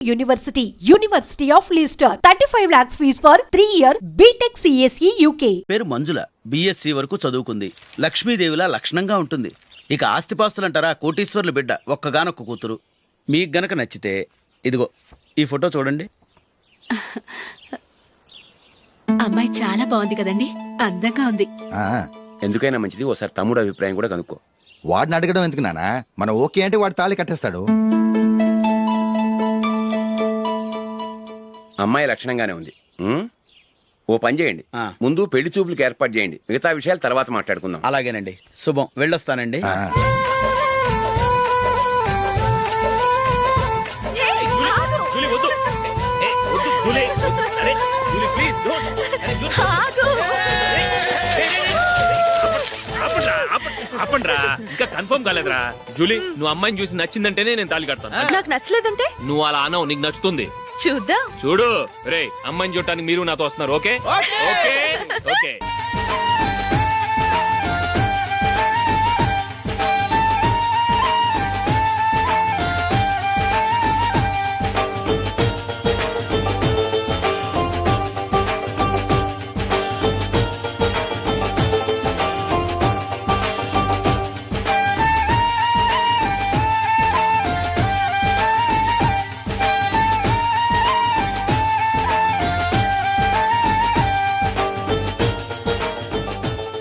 University of Leicester. 35 lakhs fees for 3-year BTech CSE UK. పేరు మంజుల, BSc వరకు చదువుకుంది. లక్ష్మీదేవిలా లక్షణంగా ఉంటుంది. ఇక ఆస్తిపాస్తులంటారా, కోటీశ్వర్ల బిడ్డ, ఒక్కగానొక్క కూతురు. మీకు గనక నచ్చితే ఇదిగో ఈ ఫోటో చూడండి. అమ్మాయి చాలా బాగుంది కదండి, అందంగా ఉంది. ఎందుకైనా మంచిది ఓసారి తమ్ముడు అభిప్రాయం కూడా కనుక్కో. వాడిని అడగడం ఎందుకు నానా, మన ఓకే అంటే వాడు తాళి కట్టేస్తాడు. అమ్మాయి లక్షణంగానే ఉంది. ఓ పని చేయండి, ముందు పెళ్లి చూపులకు ఏర్పాటు చేయండి, మిగతా విషయాలు తర్వాత మాట్లాడుకుందాం. అలాగేనండి, శుభం, వెళ్ళొస్తానండి. అప్పండ్రా, ఇంకా కన్ఫర్మ్ కాలేదురా. జూలీ, నువ్వు అమ్మాయిని చూసి నచ్చిందంటేనే నేను తాళి కడతాను. నాకు నచ్చలేదంటే నువ్వు అలా అనవు, నీకు నచ్చుతుంది. చూద్దాం. చూడు రే, అమ్మాయిని చూడటానికి మీరు నాతో వస్తున్నారు. Okay okay okay.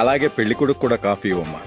అలాగే పెళ్లి కొడుకు కూడా కాఫీ ఇవ్వమ్మా.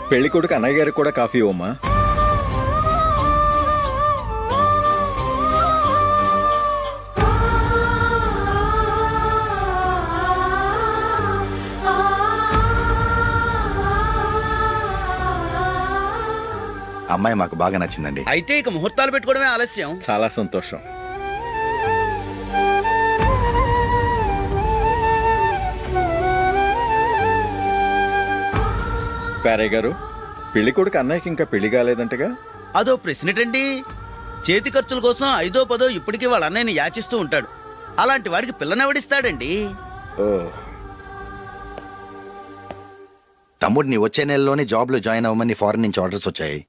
పెళ్లి కొడుకు అన్నయ్య గారికి కూడా కాఫీ ఇవ్వమ్మా. అమ్మాయి మాకు బాగా నచ్చిందండి. అయితే ఇక ముహూర్తాలు పెట్టుకోవడమే ఆలస్యం. చాలా సంతోషం. పేరయ్య గారు, పెళ్లి కొడుకు అన్నయ్యకి ఇంకా పెళ్లి కాలేదంటగా? అదో ప్రశ్నటండి. చేతి ఖర్చుల కోసం 5ో 10 ఇప్పటికీ వాళ్ళ అన్నయ్యని యాచిస్తూ ఉంటాడు. అలాంటి వాడికి పిల్లనెవడిస్తాడండి? ఓ, తమ్ముడిని వచ్చే నెలలోనే జాబ్ లో జాయిన్ అవ్వమని ఫారెన్ నుంచి ఆర్డర్స్ వచ్చాయి.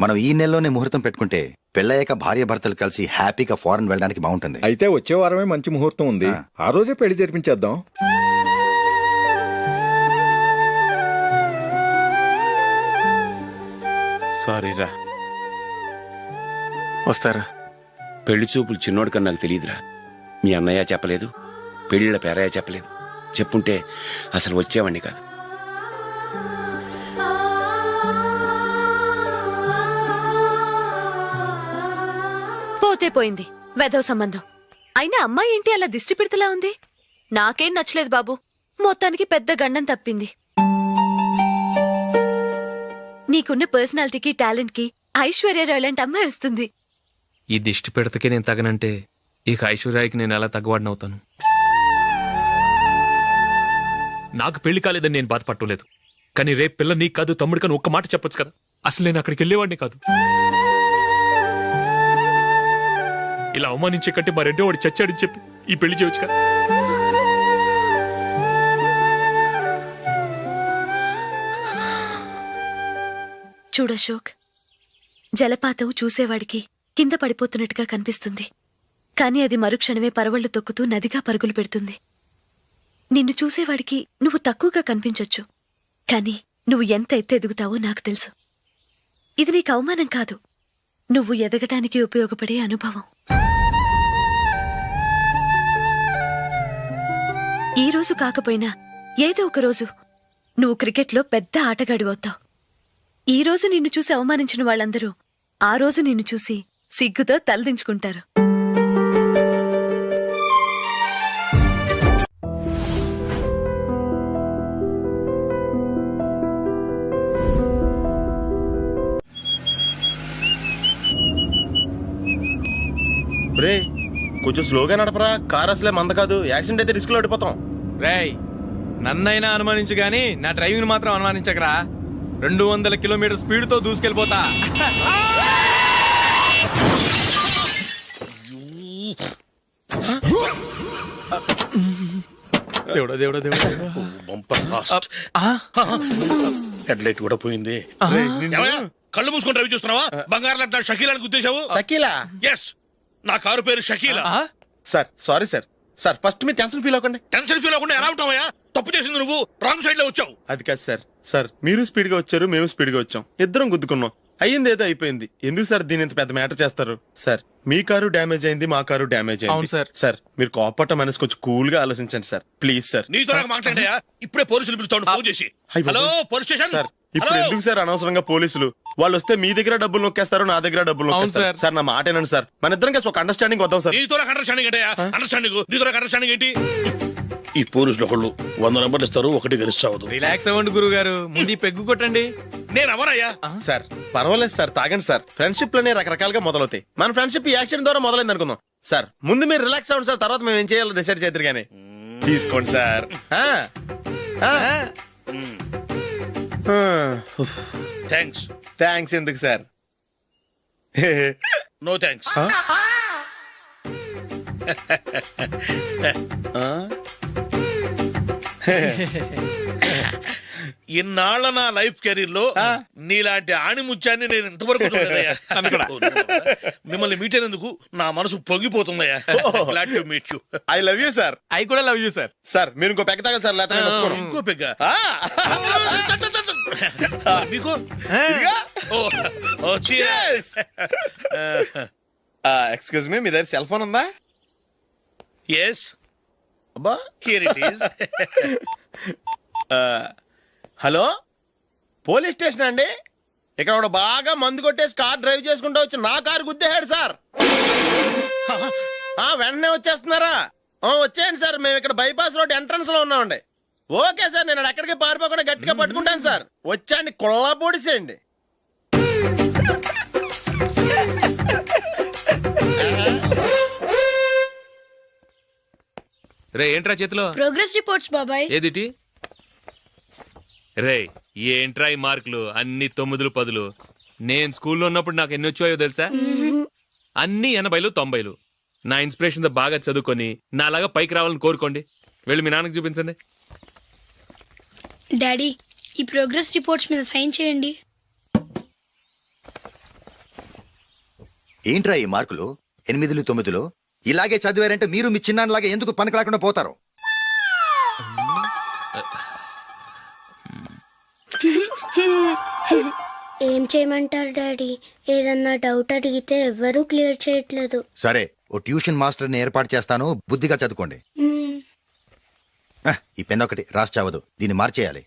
మనం ఈ నెలలోనే ముహూర్తం పెట్టుకుంటే పెళ్ళయ్యాక భార్య భర్తలు కలిసి హ్యాపీగా ఫారెన్ వెళ్ళడానికి బాగుంటుంది. అయితే వచ్చే వారమే మంచి ముహూర్తం ఉంది, ఆ రోజే పెళ్లి జరిపించేద్దాం. సారీరా, వస్తారా? పెళ్లి చూపులు చిన్నోడు కన్నా నాకు తెలియదురా. మీ అన్నయ్య చెప్పలేదు, పెళ్లిళ్ళ పేరయ్య చెప్పలేదు. చెప్పుంటే అసలు వచ్చేవాడిని కాదు. పోతే పోయింది వెధవ సంబంధం. అయినా అమ్మాయి ఏంటి అలా దిష్టి పెడతలా ఉంది? నాకేం నచ్చలేదు బాబు. మొత్తానికి పెద్ద గండం తప్పింది. నీకున్న పర్సనాలిటీకి టాలెంట్ కి ఐశ్వర్యరాయ్ లాంటి అమ్మాయి వస్తుంది. ఈ దిష్టి పెడతకే నేను తగనంటే ఇక ఐశ్వర్యాకి నేను ఎలా తగ్గవాడినవుతాను? నాకు పెళ్లి కాలేదని నేను బాధపట్టలేదు, కానీ రేపు పిల్ల నీకు కాదు తమ్ముడు కానీ ఒక్క మాట చెప్పొచ్చు కదా. అసలు నేను అక్కడికి వెళ్ళేవాడిని కాదు. ఇలా అవమానించే కంటే మా రెండో వాడు చచ్చాడని చెప్పి ఈ పెళ్లి చేయొచ్చు కదా. చూడశోక్, జలపాతం చూసేవాడికి కింద పడిపోతున్నట్టుగా కనిపిస్తుంది, కాని అది మరుక్షణమే పరవళ్లు తొక్కుతూ నదిగా పరుగులు పెడుతుంది. నిన్ను చూసేవాడికి నువ్వు తక్కువగా కనిపించొచ్చు, కాని నువ్వు ఎంత ఎత్తు ఎదుగుతావో నాకు తెలుసు. ఇది నీకు అవమానం కాదు, నువ్వు ఎదగటానికి ఉపయోగపడే అనుభవం. ఈ రోజు కాకపోయినా ఏదో ఒక రోజు నువ్వు క్రికెట్లో పెద్ద ఆటగాడివవుతావు. ఈ రోజు నిన్ను చూసి అవమానించిన వాళ్ళందరూ ఆ రోజు నిన్ను చూసి సిగ్గుతో తలదించుకుంటారు. రే కొంచెం స్లోగా నడపరా, కార్ అసలే మంద కాదు, యాక్సిడెంట్ అయితే రిస్క్ లో ఓడిపోతాం. రేయ్ నన్నైనా అనుమానించు గాని నా డ్రైవింగ్ మాత్రం అనుమానించకరా. 200 కిలోమీటర్ స్పీడ్ తో దూసుకెళ్ళిపోతా. దేవుడా దేవుడా దేవుడా హెడ్ లైట్ కూడా పోయింది. కళ్ళు మూసుకొని రవి చూస్తున్నావా? బంగారం లాంటి షకీలాని గుర్తించావు? షకీలా? ఎస్, నా కారు పేరు Shakeela. Sir sorry sir. Sir first మీరు టెన్షన్ ఫీల్ అవ్వకండి. టెన్షన్ ఫీల్ అవ్వకుండా ఎలా ఉంటావయ్యా? తప్పు చేసింది నువ్వు, రాంగ్ సైడ్ లో వచ్చావు. అది కాదు సార్. సార్ మీరు స్పీడ్ గా వచ్చారు, మేము స్పీడ్ గా వచ్చాం, ఇద్దరం గుద్దుకున్నాం. అయ్యింది ఏదో అయిపోయింది. ఎందుకు సార్ దీని ఇంత పెద్ద మ్యాటర్ చేస్తారు? సార్ మీ కారు డ్యామేజ్ అయింది, మా కారు డ్యామేజ్ అవును అయింది. సార్. సార్ మీరు కోపట్ట మనసు కొంచెం కూల్ గా ఆలోచించండి సార్, ప్లీజ్ సార్. నీతో నాకు మాట్లాడయా? ఇప్పుడే పోలీసులు పిలుస్తాను, ఫోన్ చేసి. అయ్ బాబోయ్. Hello police station. సార్ ఇప్పుడు హలో? ఎందుకు సార్ అనవసరంగా పోలీసులు? వాళ్ళు వస్తే మీ దగ్గర డబ్బులు నొక్కేస్తారు, నా దగ్గర డబ్బులు అవును నొక్కేస్తారు. సార్. సార్ నా మాట ఏనండి సార్, మన ఇద్దరం కలిసి ఒక అండర్స్టాండింగ్ వద్దాం సార్. నీతో నాకు అండర్స్టాండింగ్ ఏంటయ్యా? అండర్స్టాండింగ్ నీతో నాకు అండర్స్టాండింగ్ ఏంటి? ఈ పోలీసులు ఒకళ్ళు 100 నెంబర్లు ఇస్తారు, ఒకటి గెలిచావదు. రిలాక్స్ అవ్వండి గురువు గారు, ముందు ఈ పెగ్గు కొట్టండి. నేను ఎవరయ్యా? సార్ పర్వాలేదు సార్, తాగండి సార్. ఫ్రెండ్షిప్ లోనే రకరకాలుగా మొదలవుతాయి. మన ఫ్రెండ్షిప్ ఈ యాక్సిడెంట్ ద్వారా మొదలైంది అనుకుందాం. సార్ ముందు మీరు రిలాక్స్ అవ్వండి సార్, తర్వాత మేము ఏం చేయాలో డిసైడ్ చేద్దరు కానీ. తీసుకోండి సార్. థ్యాంక్స్. థ్యాంక్స్ ఎందుకు సార్? No thanks. ఇన్నాళ్ళ నా లైఫ్ కెరీర్ లో నీలాంటి ఆణిముత్యాన్ని నేను ఇంతవరకు చూడలేదయ్యా. మిమ్మల్ని మీట్ అయినందుకు నా మనసు పొంగిపోతుందయ్యా. Glad to meet you. I love you sir. I కూడా లవ్ యూ సార్. సార్ మీరు ఇంకో పెక్క తాగండి సార్, లేకపోతే నేను ఒప్పుకోను. ఇంకో పెగ్గ మీకు? ఎక్స్క్యూజ్ మీ, మీ దగ్గర సెల్ ఫోన్ ఉందా? ఎస్, అబ్బా here it is. Hello police station అండి. ఇక్కడ ఒకడు బాగా మందు కొట్టేసి కార్ డ్రైవ్ చేసుకుంటూ వచ్చి నా కారు గుద్దేశాడు సార్. వెంటనే వచ్చేస్తున్నారా? వచ్చేయండి సార్, మేము ఇక్కడ బైపాస్ రోడ్ ఎంట్రన్స్ లో ఉన్నామండి. ఓకే సార్, నేను ఎక్కడికి పారిపోకుండా గట్టిగా పట్టుకుంటాను సార్. వచ్చాండి, కుళ్ళ పొడిసేయండి. రే ఏంట్రా చేతిలో? ప్రోగ్రెస్ రిపోర్ట్స్ బాబాయ్. ఏదిటి? రే ఏంట్రా ఈ మార్కులు అన్ని 9లు 10లు? నేను స్కూల్లో ఉన్నప్పుడు నాకు ఎన్ని వచ్చాయో తెలుసా? అన్ని 80లు 90లు. నా ఇన్స్పిరేషన్ తో బాగా చదువుకొని నాలాగా పైకి రావాలని కోరుకోండి. వెళ్ళి మీ నాన్నకి చూపించండి. డాడీ ఈ ప్రోగ్రెస్ రిపోర్ట్స్ మీద సైన్ చేయండి. ఏంట్రా ఈ మార్కులు 8లు 9లు? ఇలాగే చదివారంటే మీరు మీ చిన్నాన్నలాగా ఎందుకు పనికి లేకుండా పోతారు? ఏం చేయమంటారు డాడీ? ఏదన్నా డౌట్ అడిగితే ఎవ్వరూ క్లియర్ చేయట్లేదు. సరే, ఓ ట్యూషన్ మాస్టర్ని ఏర్పాటు చేస్తాను, బుద్ధిగా చదువుకోండి. ఈ పెన్ ఒకటి రాసి చావదు, దీన్ని మార్చేయాలి.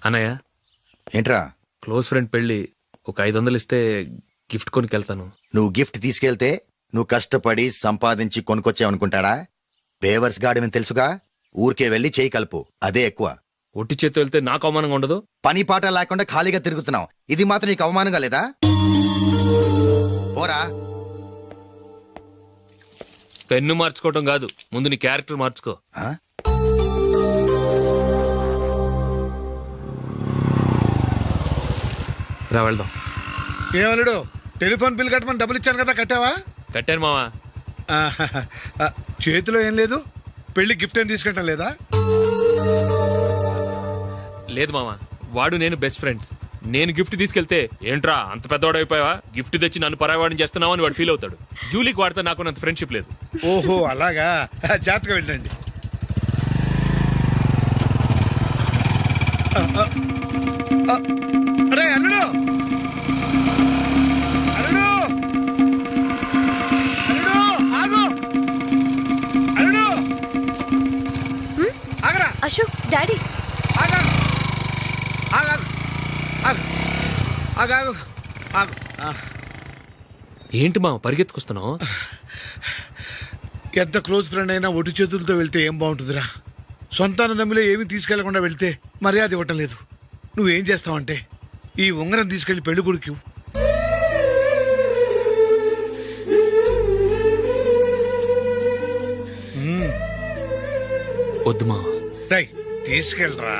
అన్నయ్య ఏంట్రా? క్లోజ్ ఫ్రెండ్ పెళ్లి, ఒక 500 ఇస్తే గిఫ్ట్ కొనికెళ్తాను. నువ్వు గిఫ్ట్ తీసుకెళ్తే నువ్వు కష్టపడి సంపాదించి కొనుక్కొచ్చావనుకుంటాడా? బేవర్స్ గాడివని తెలుసుగా. ఊరికే వెళ్ళి చేయి కలుపు, అదే ఎక్కువ. ఒట్టి చేత్తో వెళ్తే నాకు అవమానంగా ఉండదు? పని పాట లేకుండా ఖాళీగా తిరుగుతున్నావు, ఇది మాత్రం నీకు అవమానంగా లేదా? పోరా. పెన్ను మార్చుకోవటం కాదు, ముందు నీ క్యారెక్టర్ మార్చుకో. రా వెళ్దాం. ఏమలుడు, టెలిఫోన్ బిల్ కట్టమని డబ్బులు ఇచ్చాను కదా, కట్టావా? కట్టాను మావా. చేతిలో ఏం లేదు, పెళ్లి గిఫ్ట్ ఏం తీసుకుంటా లేదా? లేదు మావా, వాడు నేను బెస్ట్ ఫ్రెండ్స్. నేను గిఫ్ట్ తీసుకెళ్తే ఏంట్రా అంత పెద్దవాడు అయిపోయావా, గిఫ్ట్ తెచ్చి నన్ను పరాయవాడిని చేస్తున్నావు అని వాడు ఫీల్ అవుతాడు. జూలీకి వాడితే నాకు అంత ఫ్రెండ్షిప్ లేదు. ఓహో అలాగా, జాగ్రత్తగా వెళ్ళండి. అరే అల్లుడు, అల్లుడు, అల్లుడు ఆగు, అల్లుడు ఆగరా. అశోక్ డాడీ ఆగా, ఆగాగు, ఆగు, ఆగాగు, ఆగు. ఏంటి మావ పరిగెత్తుకొస్తున్నావు? ఎంత క్లోజ్ ఫ్రెండ్ అయినా ఒటి చేతులతో వెళ్తే ఏం బాగుంటుందిరా? సొంతాన దమ్మిలో ఏమీ తీసుకెళ్లకుండా వెళ్తే మర్యాద ఇవ్వటం లేదు. నువ్వేం చేస్తావంటే ఈ ఉంగరం తీసుకెళ్లి పెళ్లి కొడుకు వద్దు మా. తీసుకెళ్ళరా.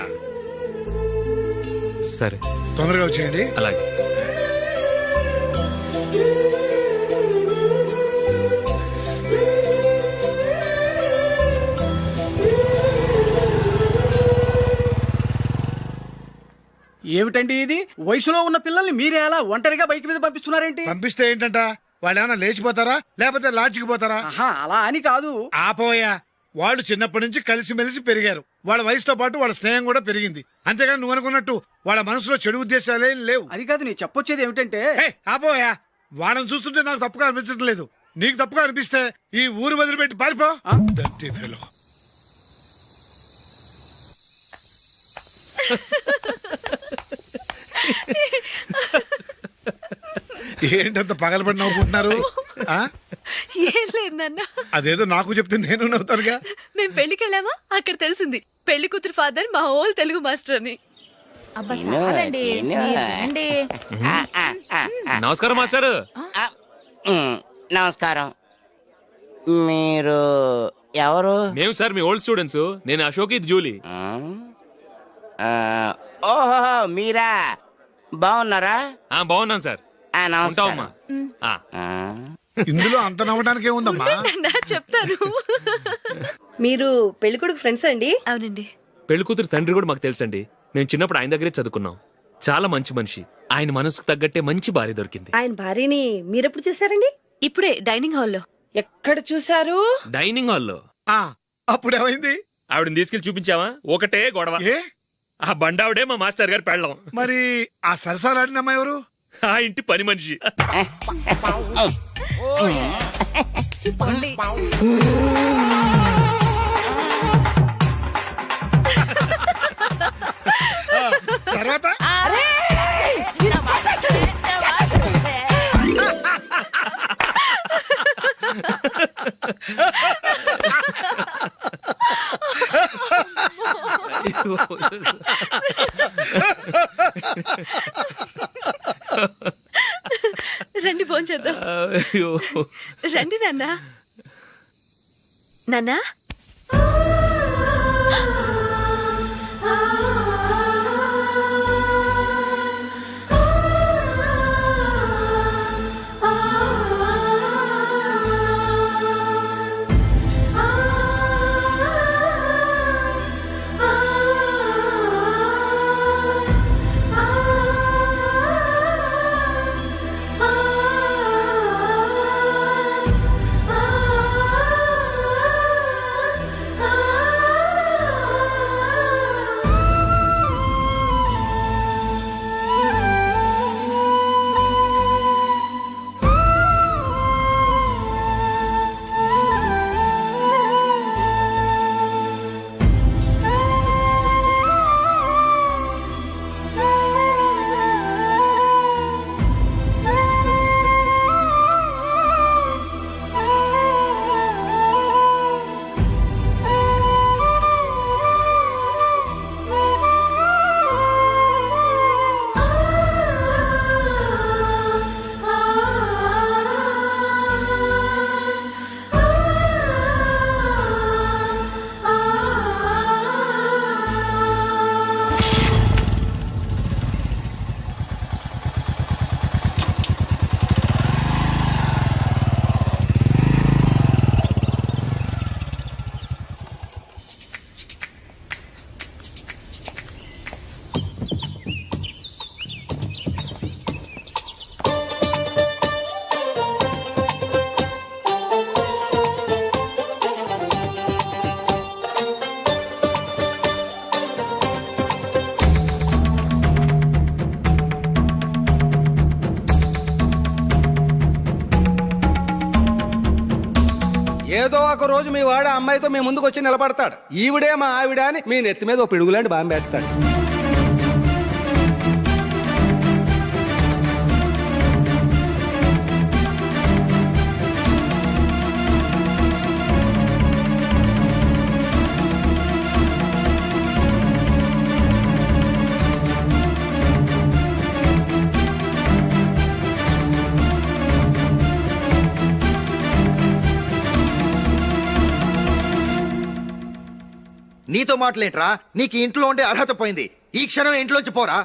సరే తొందరగా వచ్చేయండి. అలాగే. ఏమిటండి ఇది? వయసులో ఉన్న పిల్లల్ని మీరే అలా ఒంటరిగా బైక్ మీద పంపిస్తున్నారేంటి? పంపిస్తే ఏంటంట, వాళ్ళు ఏమైనా లేచిపోతారా లేకపోతే లాడ్జికి పోతారా? అలా అని కాదు. ఆపోయా, వాళ్ళు చిన్నప్పటి నుంచి కలిసిమెలిసి పెరిగారు. వాళ్ళ వయసుతో పాటు వాళ్ళ స్నేహం కూడా పెరిగింది. అంతేగాని నువ్వు అనుకున్నట్టు వాళ్ళ మనసులో చెడు ఉద్దేశాలేం లేవు. అది కాదు, నేను చెప్పొచ్చేది ఏమిటంటే, ఆపోయా, వాళ్ళని చూస్తుంటే నాకు తప్పుగా అనిపించడం లేదు. నీకు తప్పుగా అనిపిస్తే ఈ ఊరు వదిలిపెట్టి పారిపో. ఏంటంత పగలబడి నవ్వుకుంటున్నారు? ఏం లేదు నాన్న. అదేదో నాకు చెప్తే నేను నవ్వుతానుగా. మేము పెళ్లికి వెళ్ళామా, అక్కడ తెలిసింది పెళ్లి కూతురు ఫాదర్ మా హోల్ తెలుగు మాస్టర్ అని. నమస్కారం మాస్టర్. నమస్కారం. మీరు ఎవరు? మేము సార్ మీ ఓల్డ్ స్టూడెంట్స్. నేను అశోక్, ఇది జూలీ. ఓహో, మీరా? బాగున్నారా? బాగున్నాను సార్. ఉంటావమ్మా. ఇందులో అంత నవ్వడానికి ఏముందమ్మా? చెప్తాను. మీరు పెళ్ళికొడుకు ఫ్రెండ్స్ అండి? అవునండి. పెళ్లి కూతురు తండ్రి కూడా మాకు తెలుసండి. మేము చిన్నప్పుడు ఆయన దగ్గరే చదువుకున్నాం. చాలా మంచి మనిషి. ఆయన మనసుకు తగ్గట్టే మంచి భార్య దొరికింది. ఆయన భార్యని మీరెప్పుడు చూసారండి? ఇప్పుడే డైనింగ్ హాల్లో. ఎక్కడ చూసారు? డైనింగ్ హాల్లో. అప్పుడు ఏమైంది? ఆవిడని తీసుకెళ్లి చూపించావా? ఒకటే గొడవ. ఆ బండావిడే మా మాస్టర్ గారు పెళ్ళం. మరి ఆ సరసాలాడినమ్మా ఎవరు? ఆ ఇంటి పని మనిషి. తర్వాత రండి భోంచేద్దాం. రండి నాన్న. నాన్నా, ఏదో ఒక రోజు మీ వాడు అమ్మాయితో మీ ముందుకు వచ్చి నిలబడతాడు. ఈవిడే మా ఆవిడ అని మీ నెత్తి మీద ఒక పిడుగులాంటి బాంబేస్తాడు. నీతో మాటలేంట్రా? నీకు ఇంట్లో ఉండే అర్హత పోయింది. ఈ క్షణం ఇంట్లోంచి పోరా.